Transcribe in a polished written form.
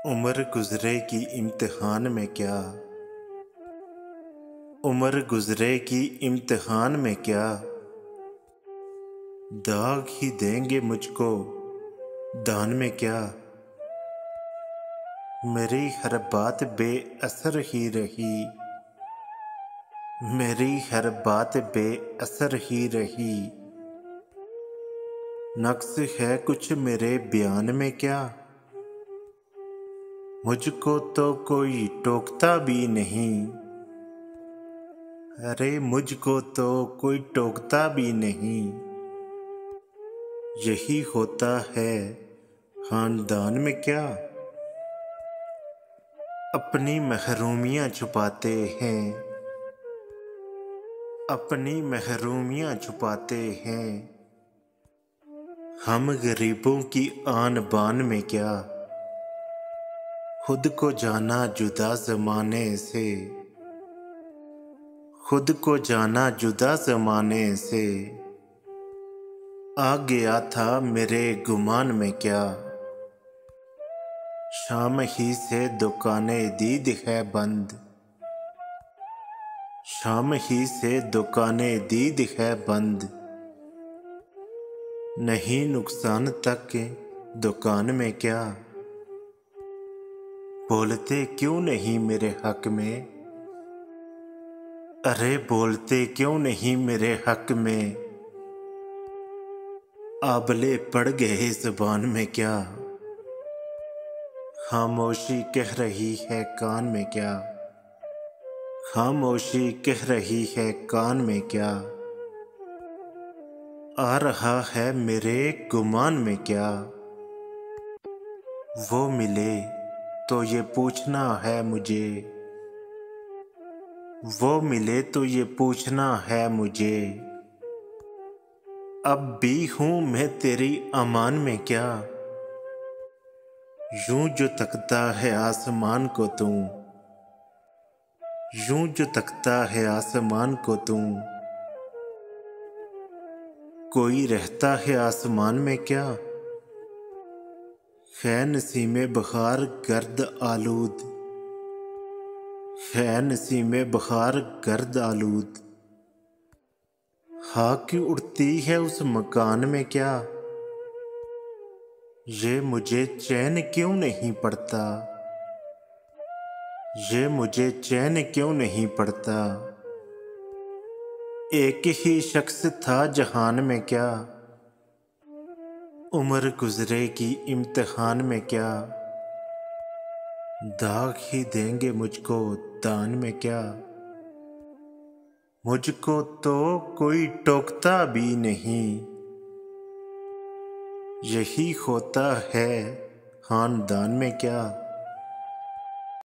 उम्र गुजरेगी इम्तिहान में क्या। उम्र गुजरेगी इम्तिहान में क्या। दाग ही देंगे मुझको दान में क्या। मेरी हर बात बेअसर ही रही। मेरी हर बात बेअसर ही रही। नक्स है कुछ मेरे बयान में क्या। मुझको तो कोई टोकता भी नहीं। अरे मुझको तो कोई टोकता भी नहीं। यही होता है खानदान में क्या। अपनी महरूमियाँ छुपाते हैं। अपनी महरूमियाँ छुपाते हैं। हम गरीबों की आन बान में क्या। खुद को जाना जुदा ज़माने से। खुद को जाना जुदा ज़माने से। आ गया था मेरे गुमान में क्या। शाम ही से दुकानें दीद है बंद। शाम ही से दुकानें दीद है बंद। नहीं नुकसान तक दुकान में क्या। बोलते क्यों नहीं मेरे हक में। अरे बोलते क्यों नहीं मेरे हक में। आबले पड़ गए ज़बान में क्या। खामोशी कह रही है कान में क्या। खामोशी कह रही है कान में क्या। आ रहा है मेरे गुमान में क्या। वो मिले तो ये पूछना है मुझे। वो मिले तो ये पूछना है मुझे। अब भी हूँ मैं तेरी अमान में क्या। यूं जो तकता है आसमान को तू। यूं जो तकता है आसमान को तू। कोई रहता है आसमान में क्या। है नसीमे बहार गर्द आलूद। है नसीमे बहार गर्द आलूद। खाक उड़ती है उस मकान में क्या। ये मुझे चैन क्यों नहीं पड़ता। ये मुझे चैन क्यों नहीं पड़ता। एक ही शख्स था जहान में क्या। उम्र गुजरेगी इम्तिहान में क्या। दाग ही देंगे मुझको दान में क्या। मुझको तो कोई टोकता भी नहीं। यही होता है खानदान में क्या।